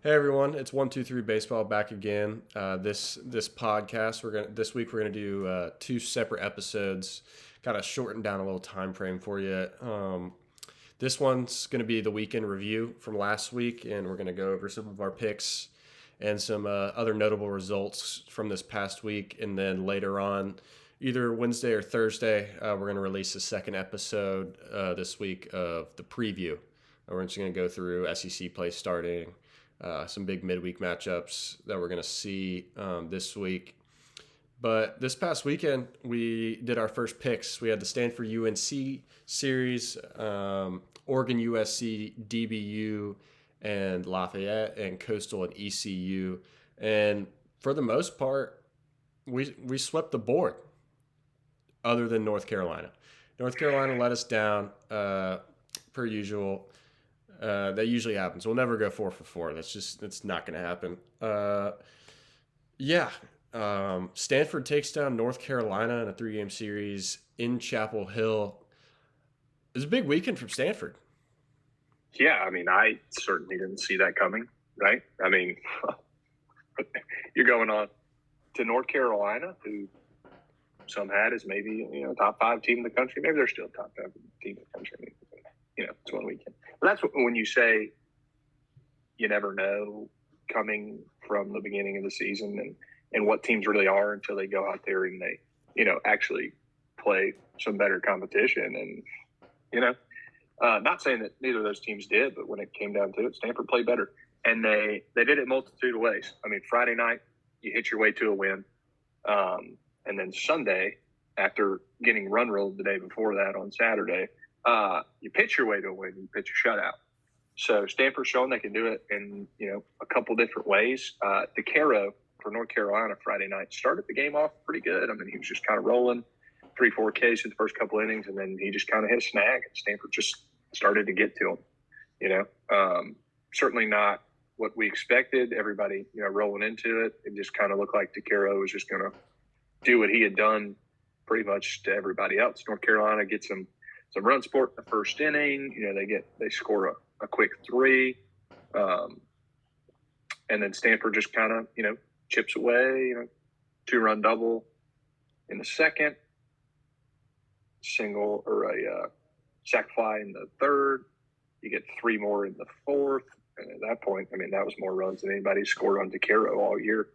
Hey everyone, it's 123 Baseball back again. This podcast this week we're gonna do two separate episodes, kind of shorten down a little time frame for you. This one's gonna be the weekend review from last week, and we're gonna go over some of our picks and some other notable results from this past week. And then later on, either Wednesday or Thursday, we're gonna release a second episode this week of the preview. We're just gonna go through SEC play starting. Some big midweek matchups that we're going to see this week. But this past weekend, we did our first picks. We had the Stanford UNC series, Oregon USC, DBU, and Lafayette, and Coastal and ECU. And for the most part, we swept the board, other than North Carolina. North Carolina let us down, per usual. That usually happens. We'll never go 4 for 4. That's not going to happen. Stanford takes down North Carolina in a 3-game series in Chapel Hill. It was a big weekend from Stanford. Yeah, I mean, I certainly didn't see that coming, right? I mean, you're going on to North Carolina, who some had as maybe, top 5 team in the country. Maybe they're still a top 5 team in the country. I mean, it's one weekend. But that's when you say you never know coming from the beginning of the season and what teams really are until they go out there and they, actually play some better competition. And, not saying that neither of those teams did, but when it came down to it, Stanford played better. And they did it a multitude of ways. I mean, Friday night, you hit your way to a win. And then Sunday, after getting run ruled the day before that on Saturday, you pitch your way to a win, you pitch a shutout. So Stanford's showing they can do it in, a couple different ways. DeCaro for North Carolina Friday night started the game off pretty good. I mean, he was just kind of rolling 3-4 Ks in the first couple innings, and then he just kind of hit a snag, and Stanford just started to get to him. Certainly not what we expected. Everybody, rolling into it. It just kind of looked like DeCaro was just going to do what he had done pretty much to everybody else. North Carolina gets some run support in the first inning. They score a quick 3. And then Stanford just kind of, chips away, 2-run double in the second, single or a sac fly in the third. You get 3 more in the fourth. And at that point, I mean, that was more runs than anybody scored on DeCaro all year.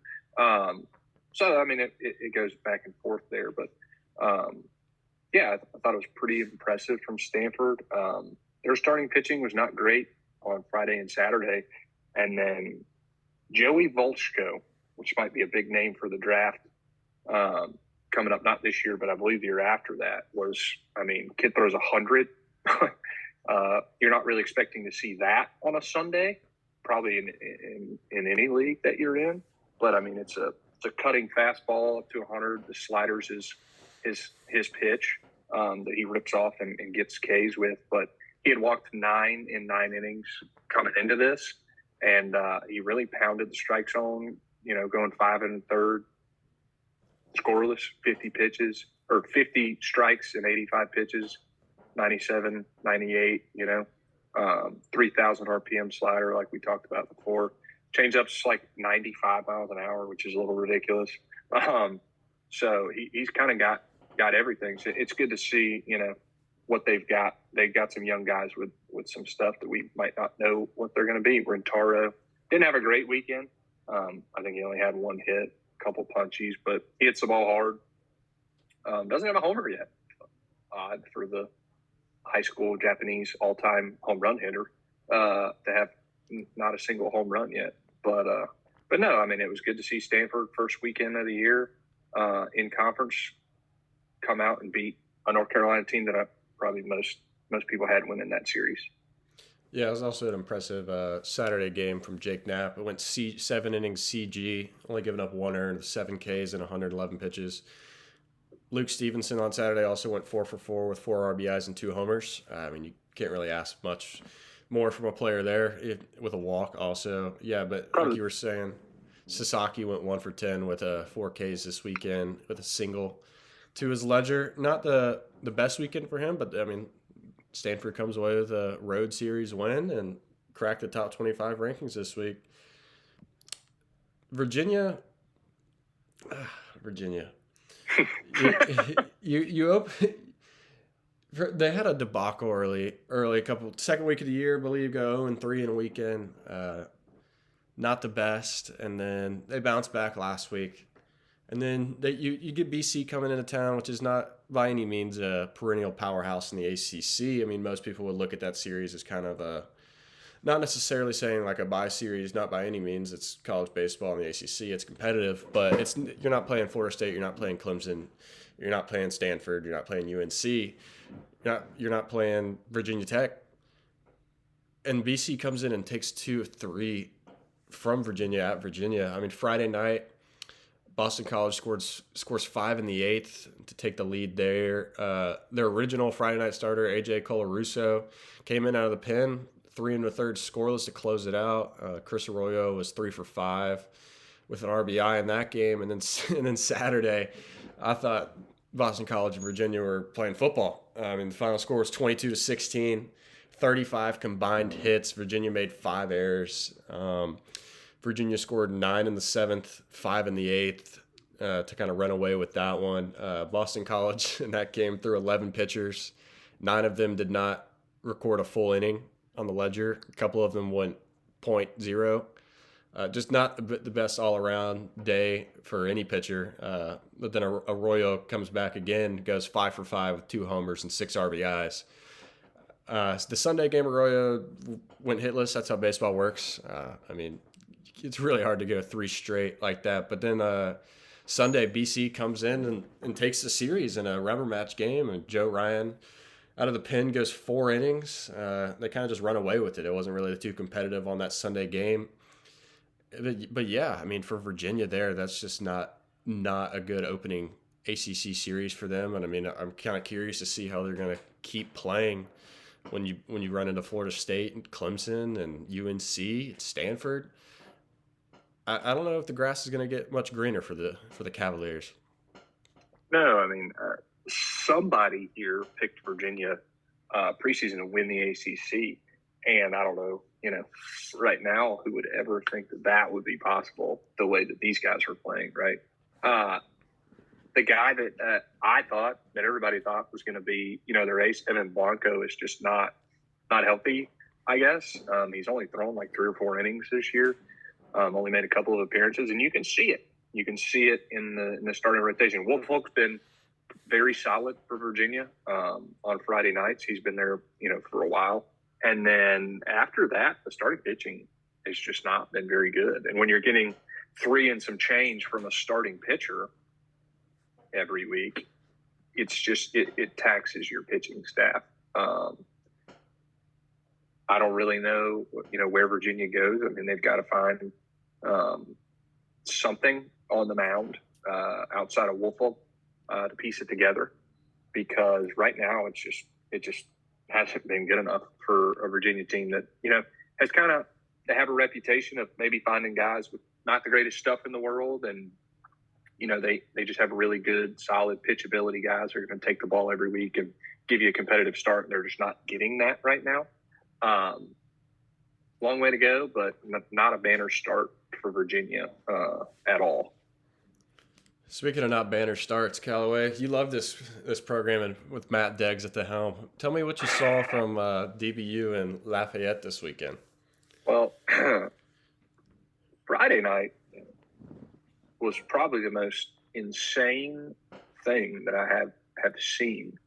So, I mean, it goes back and forth there. But, I thought it was pretty impressive from Stanford. Their starting pitching was not great on Friday and Saturday. And then Joey Volchko, which might be a big name for the draft, coming up not this year, but I believe the year after that, kid throws 100. You're not really expecting to see that on a Sunday, probably in any league that you're in. But, I mean, it's a cutting fastball up to 100. The sliders is his pitch that he rips off and gets Ks with. But he had walked 9 in 9 innings coming into this, and he really pounded the strike zone, going 5 1/3, scoreless, 50 strikes and 85 pitches, 97, 98, 3,000 RPM slider like we talked about before. Changeup's like 95 miles an hour, which is a little ridiculous. So he's kind of got everything. So it's good to see, what they've got. They've got some young guys with some stuff that we might not know what they're going to be. Rentaro didn't have a great weekend. I think he only had 1 hit, a couple punchies, but he hits the ball hard. Doesn't have a homer yet. Odd for the high school Japanese all-time home run hitter to have not a single home run yet. But no, I mean, it was good to see Stanford first weekend of the year in conference come out and beat a North Carolina team that probably most people had winning that series. Yeah, it was also an impressive Saturday game from Jake Knapp. It went 7 innings CG, only giving up 1 earned, 7 Ks and 111 pitches. Luke Stevenson on Saturday also went 4 for 4 with 4 RBIs and 2 homers. I mean, you can't really ask much more from a player there with a walk also. Yeah, but like you were saying, Sasaki went 1 for 10 with 4 Ks this weekend with a single to his ledger. Not the best weekend for him, but, I mean, Stanford comes away with a road series win and cracked the top 25 rankings this week. Virginia, Virginia. You open. They had a debacle early second week of the year, I believe, go 0-3 in a weekend. Not the best, and then they bounced back last week. And then you get BC coming into town, which is not by any means a perennial powerhouse in the ACC. I mean, most people would look at that series as kind of a, not necessarily saying like a bye series, not by any means. It's college baseball in the ACC. It's competitive, but you're not playing Florida State, you're not playing Clemson, you're not playing Stanford, you're not playing UNC, you're not playing Virginia Tech. And BC comes in and takes 2 of 3 from Virginia at Virginia. I mean, Friday night, Boston College scores 5 in the 8th to take the lead there. Their original Friday night starter, AJ Colarusso, came in out of the pen, 3 1/3 scoreless to close it out. Chris Arroyo was 3 for 5 with an RBI in that game. And then Saturday, I thought Boston College and Virginia were playing football. I mean, the final score was 22-16, 35 combined hits. Virginia made 5 errors. Virginia scored 9 in the 7th, 5 in the 8th to kind of run away with that one. Boston College in that game threw 11 pitchers. 9 of them did not record a full inning on the ledger. A couple of them went .0. Just not the best all-around day for any pitcher. But then Arroyo comes back again, goes 5 for 5 with 2 homers and 6 RBIs. The Sunday game, Arroyo went hitless. That's how baseball works. I mean, it's really hard to go 3 straight like that. But then Sunday, BC comes in and takes the series in a rubber match game. And Joe Ryan, out of the pen, goes 4 innings. They kind of just run away with it. It wasn't really too competitive on that Sunday game. But yeah, I mean, for Virginia there, that's just not a good opening ACC series for them. And I mean, I'm kind of curious to see how they're going to keep playing when you run into Florida State and Clemson and UNC, Stanford. I don't know if the grass is going to get much greener for the Cavaliers. No, I mean, somebody here picked Virginia preseason to win the ACC, and I don't know, right now, who would ever think that would be possible the way that these guys are playing, right? The guy that I thought, that everybody thought was going to be, their ace, Evan Blanco, is just not healthy, I guess. He's only thrown like 3 or 4 innings this year. Only made a couple of appearances, and you can see it. You can see it in the starting rotation. Woolfolk's been very solid for Virginia on Friday nights. He's been there, for a while. And then after that, the starting pitching has just not been very good. And when you're getting 3 and some change from a starting pitcher every week, it's just it taxes your pitching staff. I don't really know, where Virginia goes. I mean, they've got to find something on the mound outside of Woolfolk to piece it together, because right now it just hasn't been good enough for a Virginia team that has kind of, they have a reputation of maybe finding guys with not the greatest stuff in the world, and they just have really good, solid pitchability guys who are going to take the ball every week and give you a competitive start, and they're just not getting that right now. Long way to go, but not a banner start for Virginia at all. Speaking of not banner starts, Callaway, you love this program and with Matt Deggs at the helm. Tell me what you saw from DBU and Lafayette this weekend. Well, Friday night was probably the most insane thing that I have seen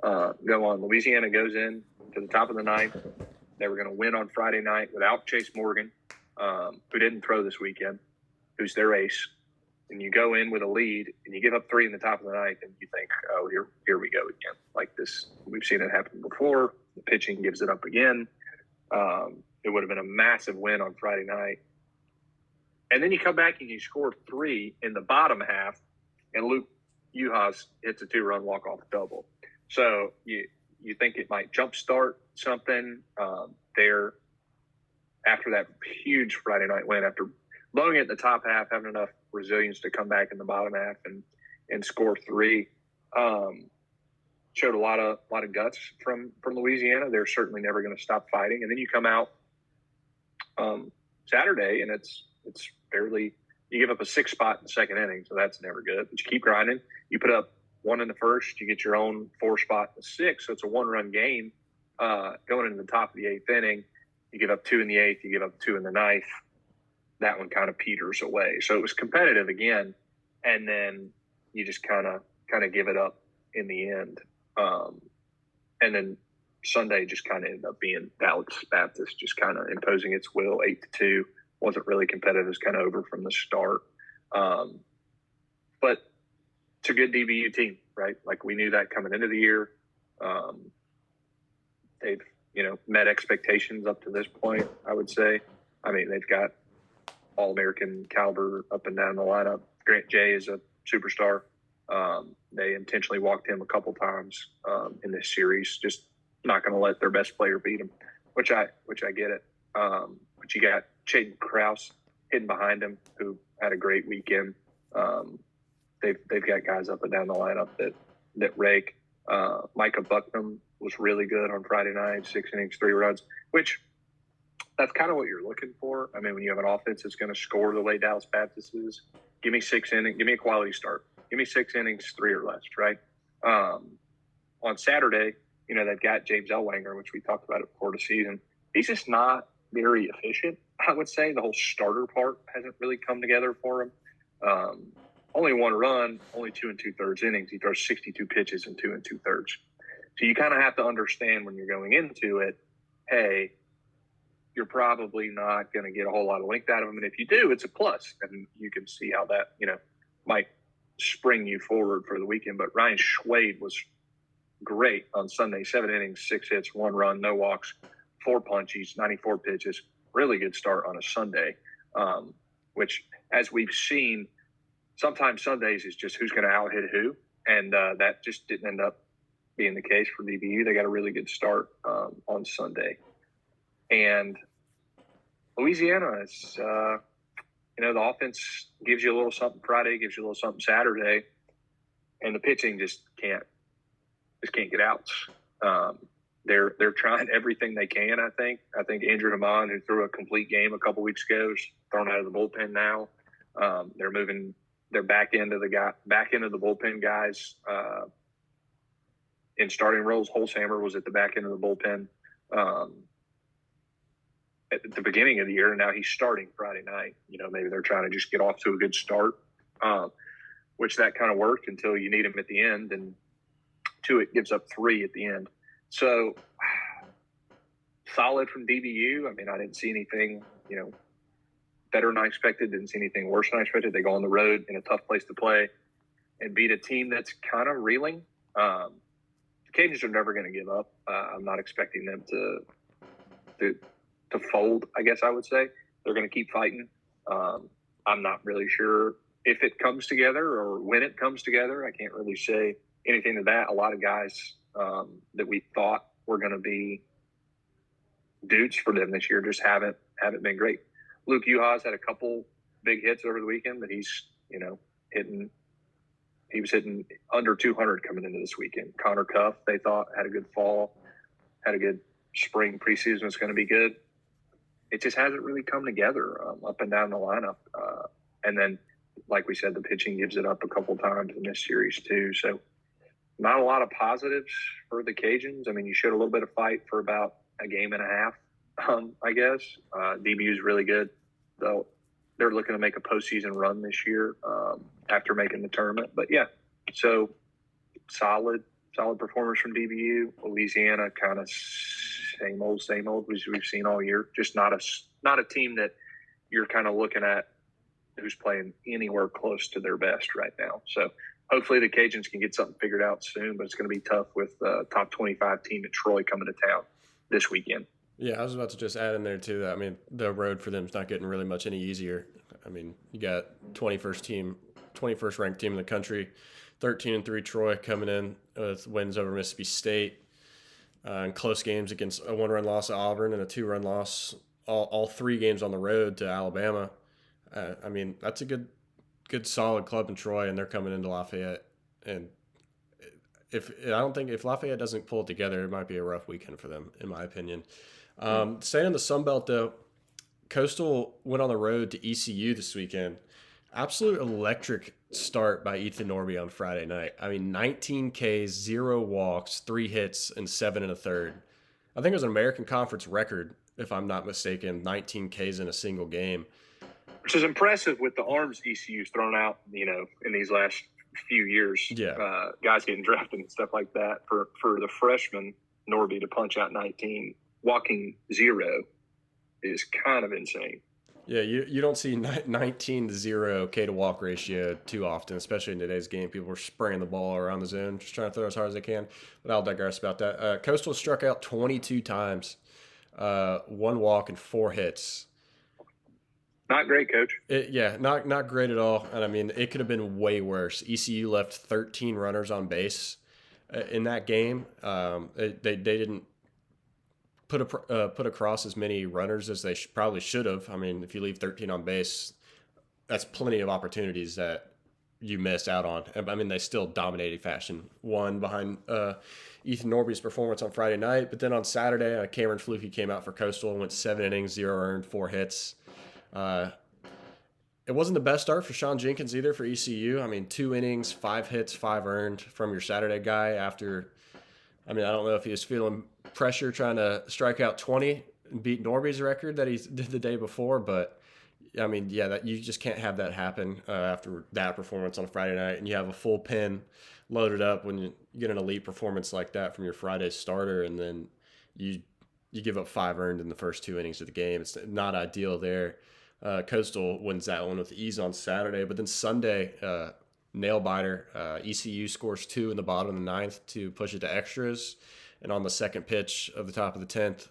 go on. Louisiana goes in to the top of the ninth. They were going to win on Friday night without Chase Morgan, who didn't throw this weekend, who's their ace. And you go in with a lead and you give up 3 in the top of the ninth, and you think, oh, here we go again. Like this, we've seen it happen before. The pitching gives it up again. It would have been a massive win on Friday night. And then you come back and you score 3 in the bottom half, and Luke Uhas hits a 2-run walk-off double. So you think it might jumpstart something there after that huge Friday night win, after blowing it in the top half, having enough resilience to come back in the bottom half and score 3. Showed a lot of guts from Louisiana. They're certainly never going to stop fighting. And then you come out Saturday, and it's fairly You give up a 6 spot in the second inning, so that's never good. But you keep grinding. You put up 1 in the first, you get your own 4 spot in the sixth, so it's a 1-run game going into the top of the 8th inning. You give up 2 in the 8th, you give up 2 in the ninth. That one kind of peters away. So it was competitive again, and then you just kind of give it up in the end. And then Sunday just kind of ended up being Dallas Baptist just kind of imposing its will, 8-2. Wasn't really competitive. It was kind of over from the start. But it's a good DBU team, right? Like we knew that coming into the year. They've, met expectations up to this point, I would say. I mean, they've got All-American caliber up and down the lineup. Grant Jay is a superstar. They intentionally walked him a couple times in this series, just not going to let their best player beat him, which I get it. But you got Chaden Krause hitting behind him, who had a great weekend. They've got guys up and down the lineup that rake. Micah Bucknam was really good on Friday night, 6 innings, 3 runs, which that's kind of what you're looking for. I mean, when you have an offense that's going to score the way Dallas Baptist is, give me 6 innings, give me a quality start. Give me 6 innings, 3 or less, right? On Saturday, they've got James Ellwanger, which we talked about before the season. He's just not very efficient, I would say. The whole starter part hasn't really come together for him. Only 1 run, only 2 2/3 innings. He throws 62 pitches in 2 2/3. So you kind of have to understand when you're going into it, hey, you're probably not going to get a whole lot of length out of him. And if you do, it's a plus. And you can see how that, might spring you forward for the weekend. But Ryan Schwade was great on Sunday. 7 innings, 6 hits, 1 run, no walks, 4 punchies, 94 pitches. Really good start on a Sunday, which, as we've seen, sometimes Sundays is just who's going to out-hit who. And that just didn't end up being the case for DBU. They got a really good start on Sunday. And Louisiana is, the offense gives you a little something Friday, gives you a little something Saturday, and the pitching just can't get out. They're trying everything they can. I think Andrew Hammond, who threw a complete game a couple weeks ago, is thrown out of the bullpen now. They're moving their back end of the bullpen guys in starting roles. Holzhammer was at the back end of the bullpen at the beginning of the year, and now he's starting Friday night. Maybe they're trying to just get off to a good start, which that kind of worked until you need him at the end, and it gives up 3 at the end. So solid from DBU. I mean, I didn't see anything, better than I expected. Didn't see anything worse than I expected. They go on the road in a tough place to play and beat a team that's kind of reeling. The Cajuns are never going to give up. I'm not expecting them to fold, I guess I would say. They're going to keep fighting. I'm not really sure if it comes together or when it comes together. I can't really say anything to that. A lot of guys that we thought were going to be dudes for them this year just haven't been great. Luke Uhas had a couple big hits over the weekend, but he's, he was hitting under 200 coming into this weekend. Connor Cuff, they thought, had a good fall, had a good spring. Preseason was going to be good. It just hasn't really come together up and down the lineup. And then, like we said, the pitching gives it up a couple times in this series too. So not a lot of positives for the Cajuns. I mean, you showed a little bit of fight for about a game and a half, I guess. DBU is really good, though. They're looking to make a postseason run this year after making the tournament. But, yeah, so solid performance from DBU. Louisiana kind of same old as we've seen all year. Just not a team that you're kind of looking at who's playing anywhere close to their best right now. So hopefully the Cajuns can get something figured out soon, but it's going to be tough with the top 25 team at Troy coming to town this weekend. Yeah, I was about to just add in there too that, I mean, the road for them is not getting really much any easier. I mean, you got 21st ranked team in the country, 13-3 Troy coming in with wins over Mississippi State, and close games against a 1-run loss at Auburn and a 2-run loss, all 3 games on the road to Alabama. I mean, that's a good solid club in Troy, and they're coming into Lafayette. And if Lafayette doesn't pull it together, it might be a rough weekend for them, in my opinion. Staying in the Sun Belt, though, Coastal went on the road to ECU this weekend. Absolute electric start by Ethan Norby on Friday night. I mean, 19 Ks, 0 walks, 3 hits, and 7 in a third. I think it was an American Conference record, if I'm not mistaken, 19 Ks in a single game. Which is impressive with the arms ECU's thrown out, in these last few years. Yeah. Guys getting drafted and stuff like that. For the freshman Norby to punch out 19, walking 0 is kind of insane. Yeah, you don't see 19 to 0 K to walk ratio too often, especially in today's game. People are spraying the ball around the zone, just trying to throw as hard as they can. But I'll digress about that. Coastal struck out 22 times, 1 walk and 4 hits. Not great, Coach. Not great at all. And I mean, it could have been way worse. ECU left 13 runners on base in that game. They didn't put across as many runners as they probably should have. I mean, if you leave 13 on base, that's plenty of opportunities that you missed out on. I mean, they still dominated fashion. One behind Ethan Norby's performance on Friday night, but then on Saturday, Cameron Fluke came out for Coastal and went 7 innings, 0 earned, 4 hits. It wasn't the best start for Sean Jenkins either for ECU. I mean, 2 innings, 5 hits, 5 earned from your Saturday guy after. I mean, I don't know if he was feeling pressure trying to strike out 20 and beat Norby's record that he did the day before, but I mean, yeah, that you just can't have that happen after that performance on Friday night, and you have a full pen loaded up when you get an elite performance like that from your Friday starter, and then you give up 5 earned in the first 2 innings of the game. It's not ideal there. Coastal wins that one with ease on Saturday, but then Sunday, nail biter. ECU scores 2 in the bottom of the 9th to push it to extras, and on the second pitch of the top of the 10th,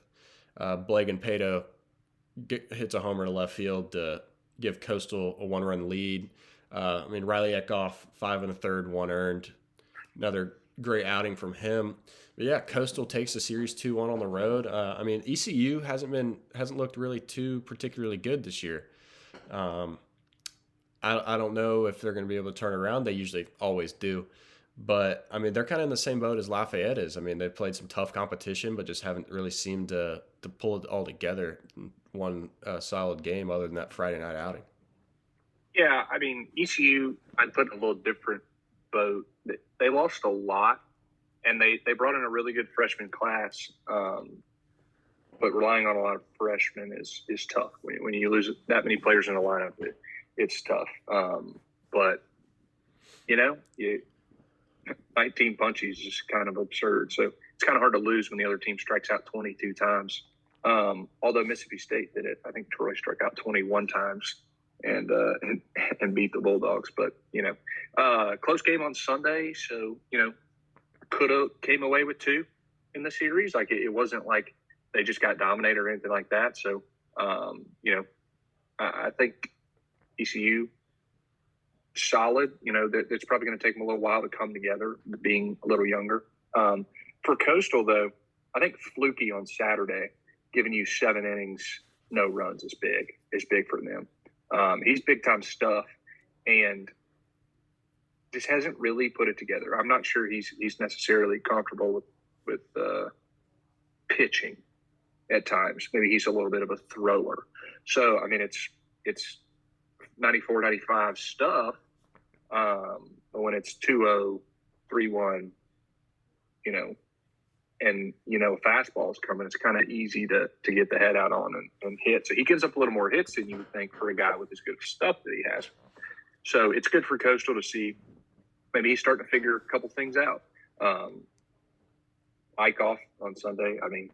Blagan Pato hits a homer to left field to give Coastal a 1-run lead. I mean, Riley Eckhoff, 5 1/3, 1 earned. Another great outing from him. But yeah, Coastal takes the series 2-1 on the road. I mean, ECU hasn't looked really too particularly good this year. I don't know if they're going to be able to turn around. They usually always do. But, I mean, they're kind of in the same boat as Lafayette is. I mean, they've played some tough competition, but just haven't really seemed to pull it all together in one solid game other than that Friday night outing. Yeah, I mean, ECU, I'd put in a little different boat. They lost a lot, and they brought in a really good freshman class. But relying on a lot of freshmen is tough. When you lose that many players in the lineup, it's tough. But, 19 punchies is just kind of absurd. So it's kind of hard to lose when the other team strikes out 22 times. Although Mississippi State did it. I think Troy struck out 21 times and beat the Bulldogs. But, close game on Sunday. So, could have came away with 2 in the series. Like, it wasn't like they just got dominated or anything like that. So, I think ECU solid. It's probably going to take them a little while to come together, being a little younger. For Coastal, though, I think Fluky on Saturday, giving you 7 innings, no runs is big. It's big for them. He's big-time stuff, and just hasn't really put it together. I'm not sure he's necessarily comfortable with pitching at times. Maybe he's a little bit of a thrower. So, I mean, it's 94, 95 stuff. But when it's 2-0, 3-1, and fastball's coming, it's kind of easy to get the head out on and hit. So he gives up a little more hits than you would think for a guy with as good stuff that he has. So it's good for Coastal to see maybe he's starting to figure a couple things out. Eichhoff on Sunday, I mean,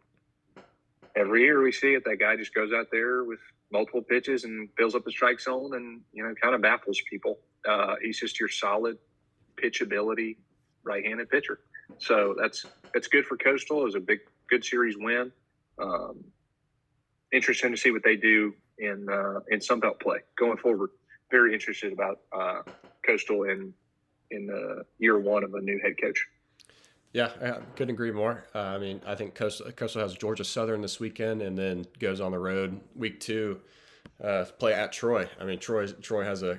every year we see it, that guy just goes out there with multiple pitches and fills up the strike zone and, kind of baffles people. He's just your solid pitchability right-handed pitcher. So that's good for Coastal. It was a good series win. Interesting to see what they do in Sunbelt play going forward. Very interested about Coastal in year 1 of a new head coach. Yeah, I couldn't agree more. I mean, I think Coastal has Georgia Southern this weekend and then goes on the road week 2, play at Troy. I mean, Troy has a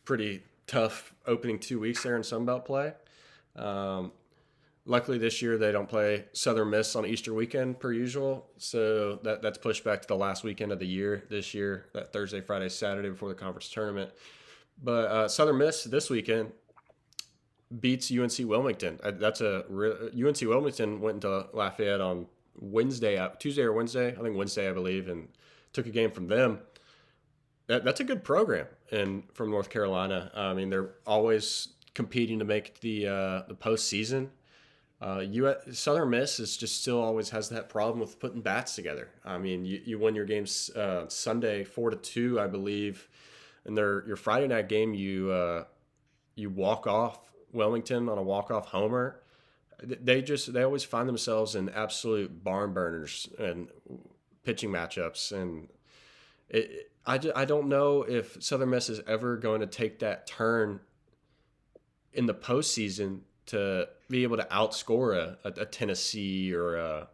pretty tough opening 2 weeks there in Sunbelt play. Luckily this year they don't play Southern Miss on Easter weekend per usual, so that's pushed back to the last weekend of the year this year, that Thursday, Friday, Saturday before the conference tournament. But Southern Miss this weekend beats UNC Wilmington. UNC Wilmington went into Lafayette on Tuesday or Wednesday. I think Wednesday, I believe, and took a game from them. That's a good program, and from North Carolina. I mean, they're always competing to make the postseason. Southern Miss is just still always has that problem with putting bats together. I mean, you win your games Sunday 4-2, I believe, and your Friday night game you walk off Wilmington on a walk off homer. They always find themselves in absolute barn burners and pitching matchups, and I don't know if Southern Miss is ever going to take that turn in the postseason to be able to outscore a Tennessee I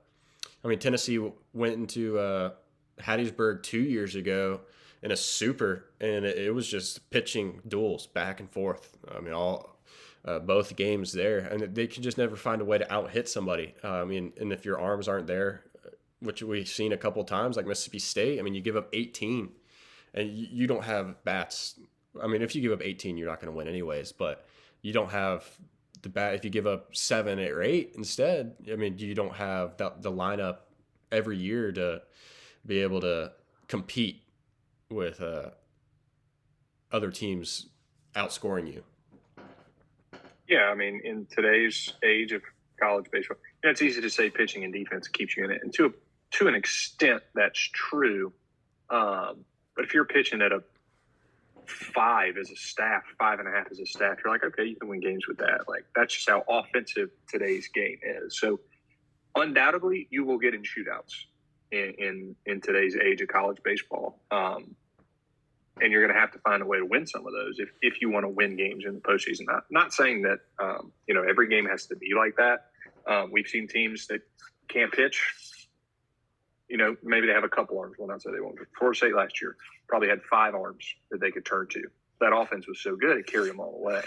mean, Tennessee went into Hattiesburg 2 years ago in a super, and it was just pitching duels back and forth. I mean, both games there, and they can just never find a way to out hit somebody. I mean, and if your arms aren't there, which we've seen a couple of times, like Mississippi State, I mean, you give up 18, and you don't have bats. I mean, if you give up 18, you're not going to win anyways, but you don't have the bat. If you give up 7 or 8 instead, I mean, you don't have the lineup every year to be able to compete with other teams outscoring you. Yeah, I mean, in today's age of college baseball, it's easy to say pitching and defense keeps you in it, and to an extent, that's true. But if you're pitching at a 5 as a staff, 5.5 as a staff, you're like, okay, you can win games with that. Like, that's just how offensive today's game is. So undoubtedly, you will get in shootouts in today's age of college baseball. And you're going to have to find a way to win some of those if you want to win games in the postseason. Not saying that every game has to be like that. We've seen teams that can't pitch. Maybe they have a couple arms. Well, not say they won't. Florida State last year probably had 5 arms that they could turn to. That offense was so good, it carried them all the way.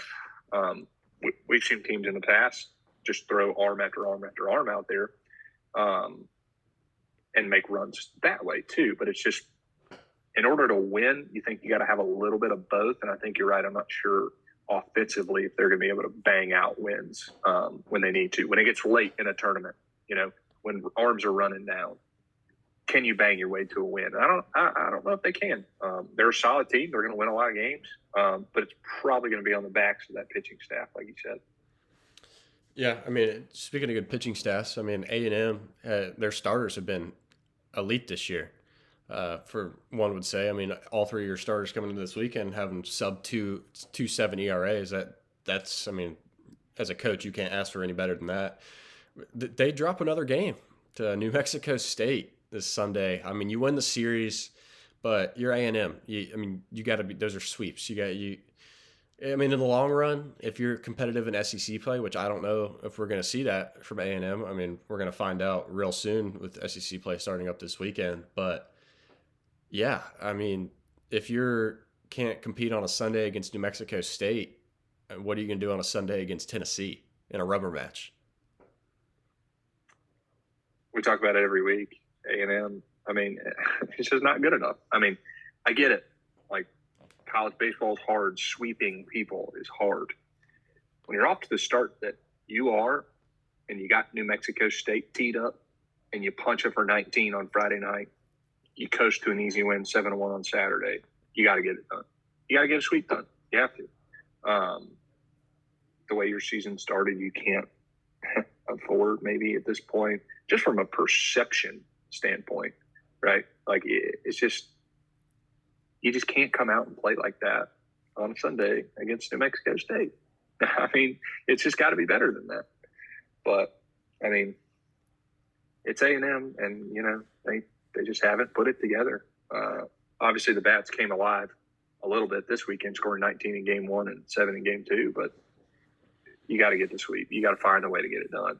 We've seen teams in the past just throw arm after arm after arm out there and make runs that way too. But it's just, in order to win, you think you got to have a little bit of both. And I think you're right. I'm not sure offensively if they're going to be able to bang out wins when they need to. When it gets late in a tournament, when arms are running down, can you bang your way to a win? I don't know if they can. They're a solid team. They're going to win a lot of games, but it's probably going to be on the backs of that pitching staff, like you said. Yeah, I mean, speaking of good pitching staffs, I mean, A&M, their starters have been elite this year. For one would say, I mean, all 3 of your starters coming into this weekend having sub 2.27 ERAs. That's, I mean, as a coach, you can't ask for any better than that. They drop another game to New Mexico State this Sunday. I mean, you win the series, but you're A&M. You got to be. Those are sweeps. I mean, in the long run, if you're competitive in SEC play, which I don't know if we're going to see that from A&M. I mean, we're going to find out real soon with SEC play starting up this weekend. But yeah, I mean, if you can't compete on a Sunday against New Mexico State, what are you going to do on a Sunday against Tennessee in a rubber match? We talk about it every week. A&M, I mean, it's just not good enough. I mean, I get it. Like, college baseball is hard. Sweeping people is hard. When you're off to the start that you are, and you got New Mexico State teed up, and you punch it for 19 on Friday night, you coast to an easy win, 7-1 on Saturday. You got to get it done. You got to get a sweep done. You have to. The way your season started, you can't afford maybe at this point, just from a perception standpoint, right? Like, it's just, you just can't come out and play like that on Sunday against New Mexico State. I mean, it's just got to be better than that. But, I mean, it's A&M, and, they just haven't put it together. Obviously, the bats came alive a little bit this weekend, scoring 19 in game 1 and 7 in game 2, but you got to get the sweep. You got to find a way to get it done.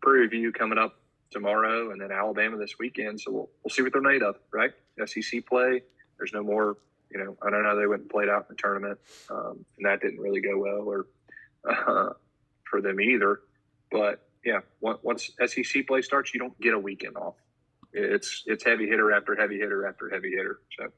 Prairie View coming up tomorrow, and then Alabama this weekend. So we'll see what they're made of, right? SEC play. There's no more, I don't know. They went and played out in the tournament, and that didn't really go well or for them either. But yeah, once SEC play starts, you don't get a weekend off. It's heavy hitter after heavy hitter after heavy hitter. So,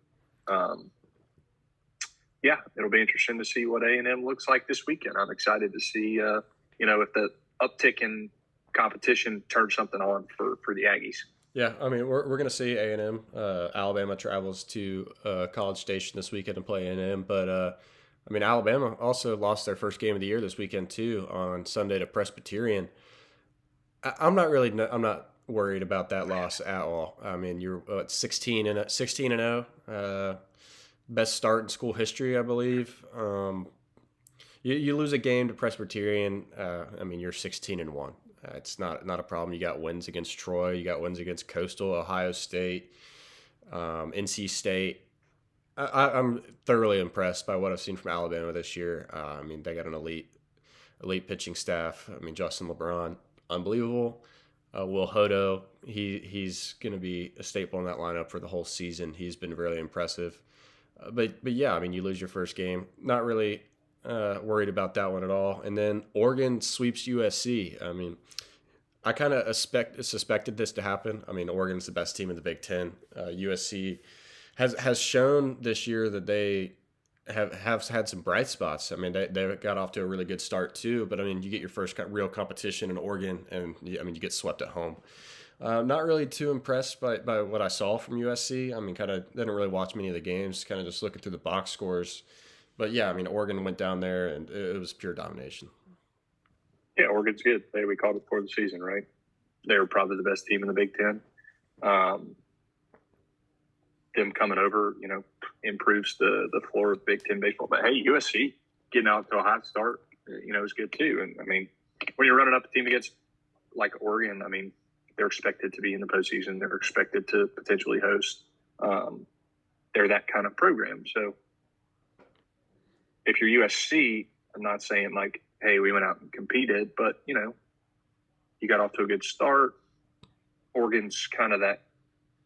yeah, it'll be interesting to see what A&M looks like this weekend. I'm excited to see, if the uptick in competition turns something on for the Aggies. Yeah, I mean we're going to see A&M. Alabama travels to College Station this weekend to play A&M, but I mean Alabama also lost their first game of the year this weekend too on Sunday to Presbyterian. I'm not worried about that loss at all. I mean you're 16-0, best start in school history, I believe. You lose a game to Presbyterian. I mean you're 16-1. It's not a problem. You got wins against Troy. You got wins against Coastal, Ohio State, NC State. I'm thoroughly impressed by what I've seen from Alabama this year. I mean, they got an elite pitching staff. I mean, Justin LeBron, unbelievable. Will Hodo, he's going to be a staple in that lineup for the whole season. He's been really impressive. But yeah, I mean, you lose your first game. Not really worried about that one at all. And then Oregon sweeps USC. I mean, I kind of suspected this to happen. I mean, Oregon's the best team in the Big Ten. USC has shown this year that they have had some bright spots. I mean, they got off to a really good start too. But I mean, you get your first real competition in Oregon, and I mean, you get swept at home. Not really too impressed by what I saw from USC. I mean, kind of didn't really watch many of the games. Kind of just looking through the box scores. But yeah, I mean, Oregon went down there, and it was pure domination. Yeah, Oregon's good. We called it before the season, right? They were probably the best team in the Big Ten. Them coming over, improves the floor of Big Ten baseball. But hey, USC getting out to a hot start, is good too. And I mean, when you're running up a team against like Oregon, I mean, they're expected to be in the postseason. They're expected to potentially host. They're that kind of program. So if you're USC, I'm not saying like, hey, we went out and competed, but you got off to a good start. Oregon's kind of that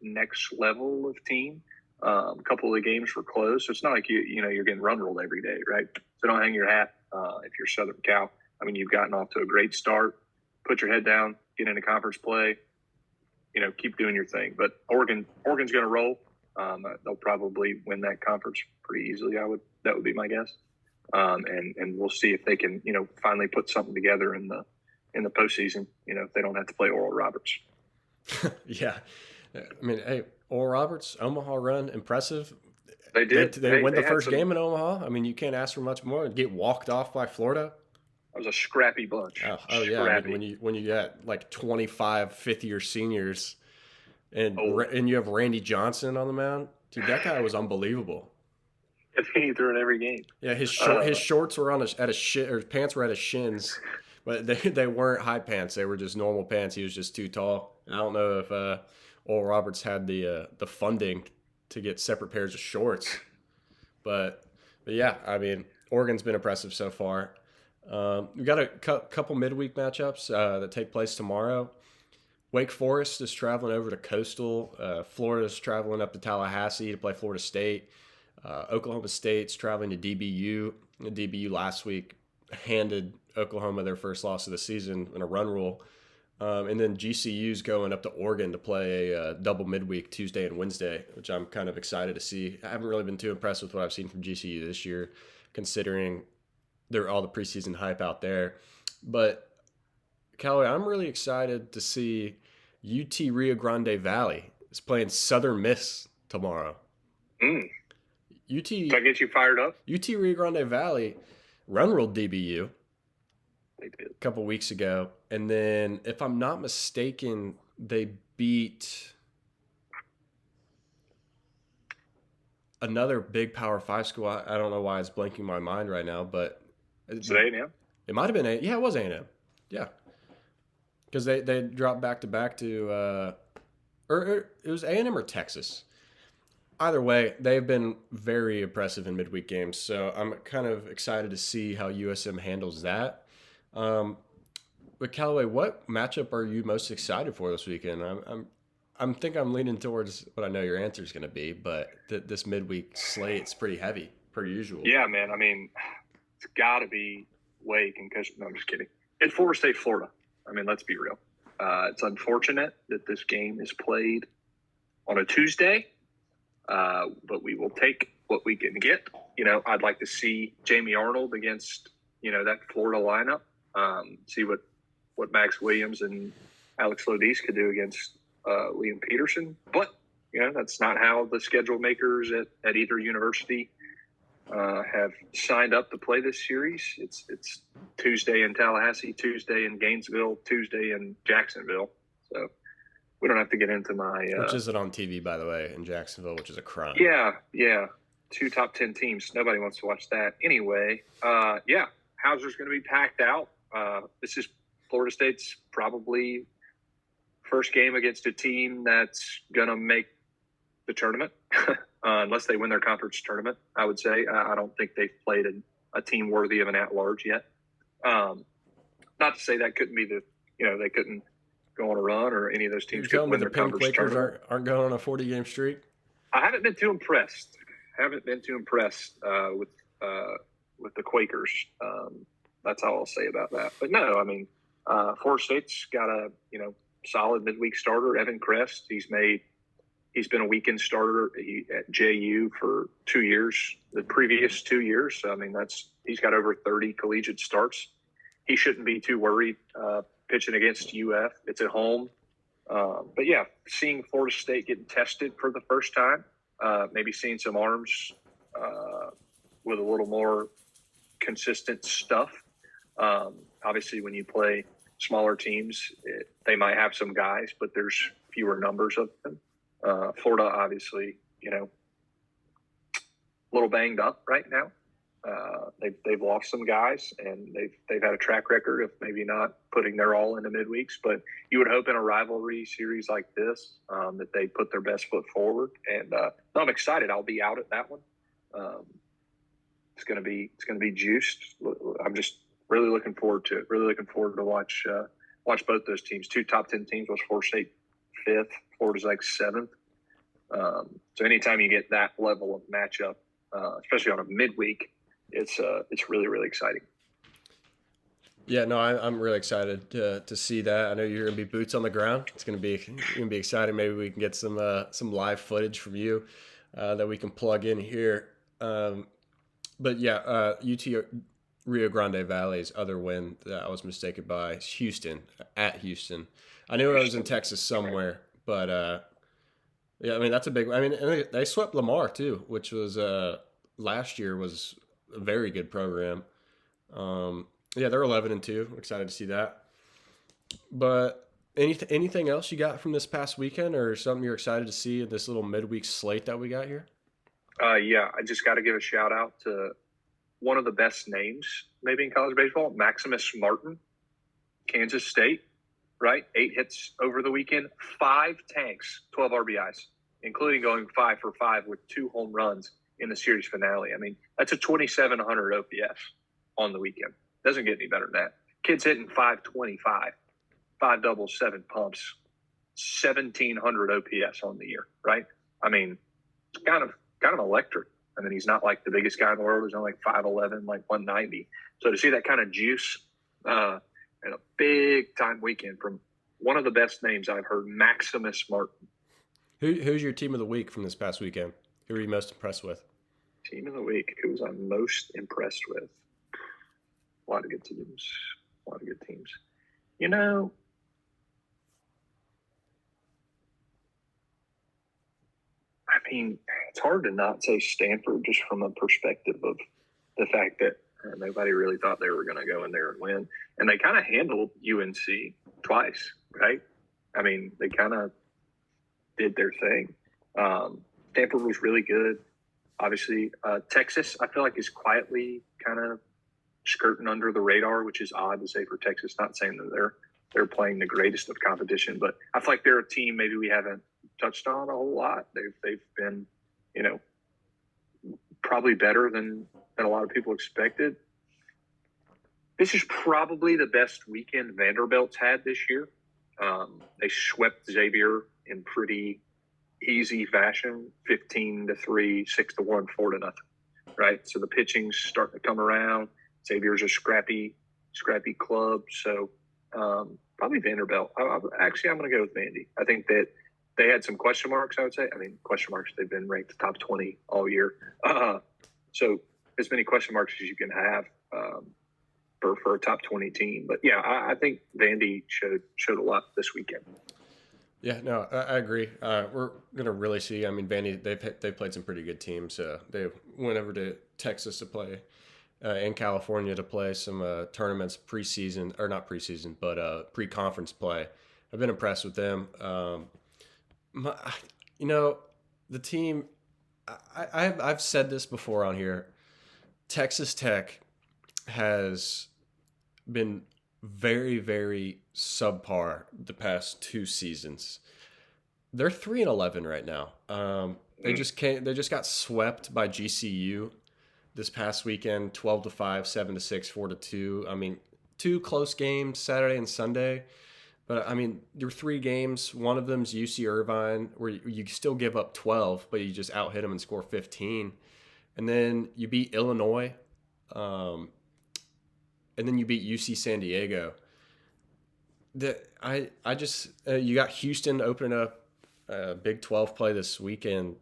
next level of team. A couple of the games were close, so it's not like you're getting run rolled every day, right? So don't hang your hat if you're Southern Cal. I mean, you've gotten off to a great start. Put your head down, get into conference play. Keep doing your thing. But Oregon's going to roll. They'll probably win that conference pretty easily. That would be my guess. And we'll see if they can finally put something together in the postseason. If they don't have to play Oral Roberts. Yeah. I mean, hey, Oral Roberts, Omaha run, impressive. They did. They win the first game in Omaha. I mean, you can't ask for much more. Get walked off by Florida. That was a scrappy bunch. Oh yeah. I mean, when you got like 25 fifth-year seniors and you have Randy Johnson on the mound, dude, that guy was unbelievable. I think he threw in every game. Yeah, his shorts were his pants were at his shins, but they weren't high pants. They were just normal pants. He was just too tall. And I don't know if Oral Roberts had the funding to get separate pairs of shorts, but yeah, I mean, Oregon's been impressive so far. We got a couple midweek matchups that take place tomorrow. Wake Forest is traveling over to Coastal. Florida's traveling up to Tallahassee to play Florida State. Oklahoma State's traveling to DBU. DBU last week handed Oklahoma their first loss of the season in a run rule. And then GCU's going up to Oregon to play a double midweek Tuesday and Wednesday, which I'm kind of excited to see. I haven't really been too impressed with what I've seen from GCU this year, considering all the preseason hype out there. But, Callaway, I'm really excited to see UT Rio Grande Valley is playing Southern Miss tomorrow. UT, does that get you fired up? UT Rio Grande Valley run-ruled DBU They did a couple weeks ago. And then, if I'm not mistaken, they beat another big Power 5 school. I don't know why it's blanking my mind right now, but Is it A&M? It might have been yeah, it was A&M. Yeah, because they dropped back to or it was A&M or Texas. Either way, they've been very impressive in midweek games, so I'm kind of excited to see how USM handles that. But Callaway, what matchup are you most excited for this weekend? I'm leaning towards what I know your answer is going to be, but this midweek slate's pretty heavy, per usual. Yeah, man. I mean, it's got to be Wake and Coastal. No, I'm just kidding. It's Florida State, Florida. I mean, let's be real. It's unfortunate that this game is played on a Tuesday, but we will take what we can get. I'd like to see Jamie Arnold against, that Florida lineup. See what Max Williams and Alex Lodis could do against Liam Peterson. But, that's not how the schedule makers at either university have signed up to play this series. It's Tuesday in Tallahassee, Tuesday in Gainesville, Tuesday in Jacksonville. So we don't have to get into my which isn't on TV, by the way, in Jacksonville, which is a crime. Yeah. 2 top 10 teams. Nobody wants to watch that. Anyway, Hauser's going to be packed out. This is Florida State's probably first game against a team that's going to make the tournament, unless they win their conference tournament, I would say. I don't think they've played a team worthy of an at-large yet. Not to say that couldn't be they couldn't go on a run or any of those teams could win their conference Quakers tournament. aren't going on a 40-game streak? I haven't been too impressed. With the Quakers. That's all I'll say about that. But no, I mean, Florida State's got a solid midweek starter, Evan Crest. He's been a weekend starter at JU for 2 years, the previous 2 years. So, I mean, he's got over 30 collegiate starts. He shouldn't be too worried pitching against UF. It's at home. But yeah, seeing Florida State getting tested for the first time, maybe seeing some arms with a little more consistent stuff. Obviously, when you play smaller teams, they might have some guys, but there's fewer numbers of them. Florida, obviously, a little banged up right now. They've lost some guys, and they've had a track record of maybe not putting their all into midweeks. But you would hope in a rivalry series like this that they put their best foot forward. And I'm excited. I'll be out at that one. It's going to be juiced. I'm just really looking forward to it. Really looking forward to watch both those teams. 2 top 10 teams. Was Florida State 5th? Florida's like 7th. So anytime you get that level of matchup, especially on a midweek, it's really, really exciting. Yeah, no, I'm really excited to see that. I know you're going to be boots on the ground. It's going to be exciting. Maybe we can get some live footage from you that we can plug in here. But yeah, UT Rio Grande Valley's other win that I was mistaken by is Houston, at Houston. I knew I was in Texas somewhere, but yeah, I mean, that's a big – I mean, and they swept Lamar too, which was last year was a very good program. Yeah, they're 11-2. Excited to see that. But anything else you got from this past weekend, or something you're excited to see in this little midweek slate that we got here? Yeah, I just got to give a shout out to one of the best names maybe in college baseball, Maximus Martin, Kansas State, right? 8 hits over the weekend, 5 tanks, 12 RBIs, including going 5 for 5 with 2 home runs in the series finale. I mean, that's a 2,700 OPS on the weekend. Doesn't get any better than that. Kid's hitting 525, 5 doubles, 7 pumps, 1,700 OPS on the year, right? I mean, it's kind of electric. I mean, he's not like the biggest guy in the world. He's only like 5'11", like 190. So to see that kind of juice and a big-time weekend from one of the best names I've heard, Maximus Martin. Who's your team of the week from this past weekend? Who were you most impressed with? Team of the week, who was I most impressed with? A lot of good teams. I mean, it's hard to not say Stanford just from a perspective of the fact that nobody really thought they were going to go in there and win. And they kind of handled UNC twice, right? I mean, they kind of did their thing. Stanford was really good. Obviously, Texas, I feel like, is quietly kind of skirting under the radar, which is odd to say for Texas. Not saying that they're playing the greatest of competition, but I feel like they're a team maybe we haven't touched on a whole lot. They've been, probably better than a lot of people expected. This is probably the best weekend Vanderbilt's had this year. They swept Xavier in pretty easy fashion, 15-3, 6-1, 4-0. Right. So the pitching's starting to come around. Xavier's a scrappy club. So probably Vanderbilt. I'm going to go with Vandy. I think that they had some question marks, I would say. I mean, question marks, they've been ranked top 20 all year. So as many question marks as you can have for a top 20 team. But yeah, I think Vandy showed a lot this weekend. Yeah, no, I agree. We're gonna really see. I mean, Vandy they played some pretty good teams. They went over to Texas to play, in California to play some tournaments preseason or not preseason, but pre-conference play. I've been impressed with them. My, you know, the team. I've said this before on here. Texas Tech has been very, very subpar the past two seasons. They're 3-11 right now. They just got swept by GCU this past weekend, 12-5, 7-6, 4-2. I mean, two close games Saturday and Sunday. But I mean, there were three games. One of them's UC Irvine, where you still give up 12, but you just out hit them and score 15. And then you beat Illinois, um, and then you beat UC San Diego. I just you got Houston opening up Big 12 play this weekend.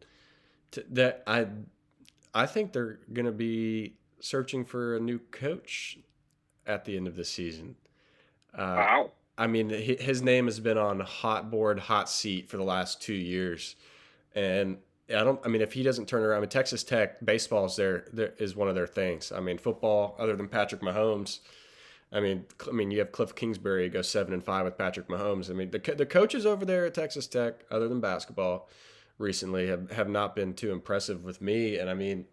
I think they're going to be searching for a new coach at the end of the season. Wow. I mean, his name has been on hot seat for the last 2 years, and I don't. I mean, if he doesn't turn around, I mean, Texas Tech baseball is one of their things. I mean, football, other than Patrick Mahomes. I mean, you have Cliff Kingsbury go 7-5 with Patrick Mahomes. I mean, the coaches over there at Texas Tech, other than basketball, recently have not been too impressive with me. And I mean,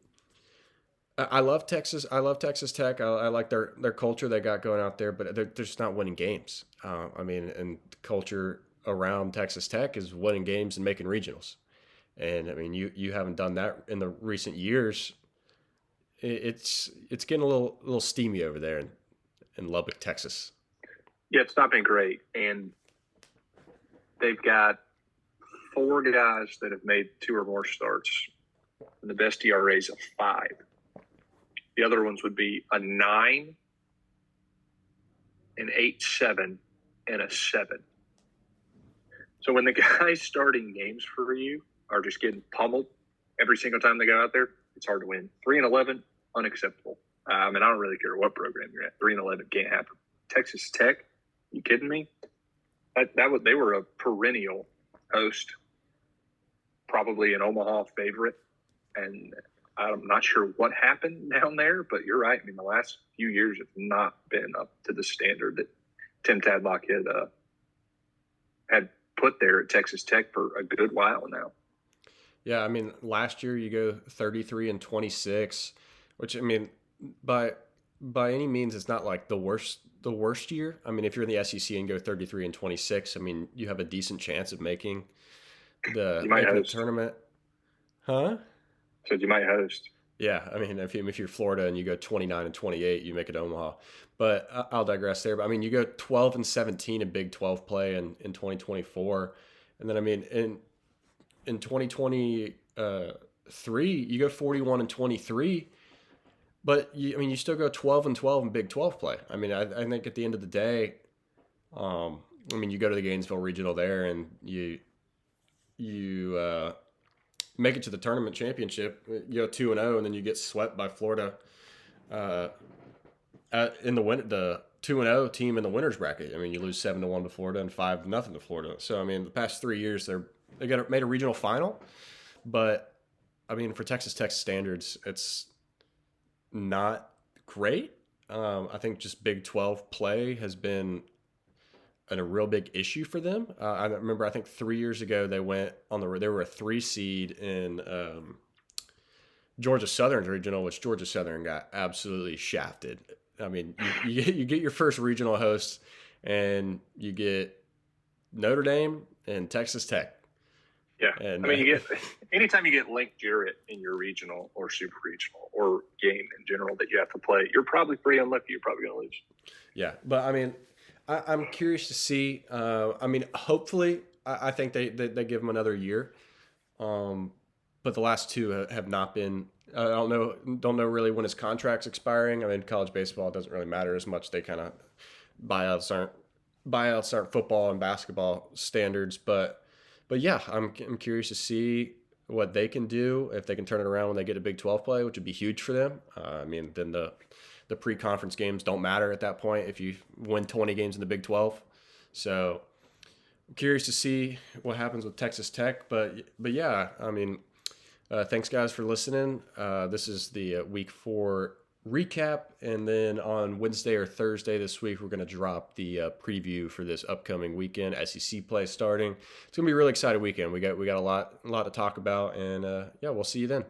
I love Texas. I love Texas Tech. I like their culture they got going out there, but they're just not winning games. I mean, and the culture around Texas Tech is winning games and making regionals. And I mean, you haven't done that in the recent years. It's getting a little steamy over there in Lubbock, Texas. Yeah, it's not been great. And they've got four guys that have made two or more starts, and the best ERA is a 5. The other ones would be a 9, an 8.7, and a 7. So when the guys starting games for you are just getting pummeled every single time they go out there, it's hard to win. 3-11, unacceptable. I mean, I don't really care what program you're at. 3-11 can't happen. Texas Tech, you kidding me? They were a perennial host, probably an Omaha favorite, and I'm not sure what happened down there, but you're right. I mean, the last few years have not been up to the standard that Tim Tadlock had put there at Texas Tech for a good while now. Yeah, I mean, last year you go 33-26, which I mean, by any means, it's not like the worst year. I mean, if you're in the SEC and go 33-26, I mean, you have a decent chance of making the tournament. Huh? So you might host. Yeah, I mean, if you're Florida and you go 29-28, you make it Omaha. But I'll digress there. But I mean, you go 12-17 in Big 12 play in 2024, and then I mean in 2023 you go 41-23. But you still go 12-12 in Big 12 play. I mean, I think at the end of the day, I mean, you go to the Gainesville Regional there, and you make it to the tournament championship. You go 2-0, and then you get swept by Florida in the 2-0 team in the winners bracket. I mean, you lose 7-1 to Florida and 5-0 to Florida. So I mean, the past 3 years they made a regional final, but I mean, for Texas Tech standards, it's not great. I think just Big 12 play has been a real big issue for them. I remember, I think 3 years ago they were a 3 seed in Georgia Southern's regional, which Georgia Southern got absolutely shafted. I mean, you get your first regional host, and you get Notre Dame and Texas Tech. Yeah, and I mean, anytime you get Link Jarrett in your regional or super regional or game in general that you have to play, you're probably pretty unlucky. You're probably going to lose. Yeah, but I mean, I'm curious to see. I mean, hopefully, I think they give him another year. But the last two have not been. I don't know really when his contract's expiring. I mean, college baseball doesn't really matter as much. They kind of buyouts aren't football and basketball standards, but yeah, I'm curious to see what they can do if they can turn it around when they get to Big 12 play, which would be huge for them. I mean, then the pre-conference games don't matter at that point if you win 20 games in the Big 12. So I'm curious to see what happens with Texas Tech, but yeah, I mean, thanks guys for listening. This is the week 4 recap, and then on Wednesday or Thursday this week we're going to drop the preview for this upcoming weekend. SEC play starting. It's going to be a really exciting weekend. We got a lot to talk about, and yeah, we'll see you then.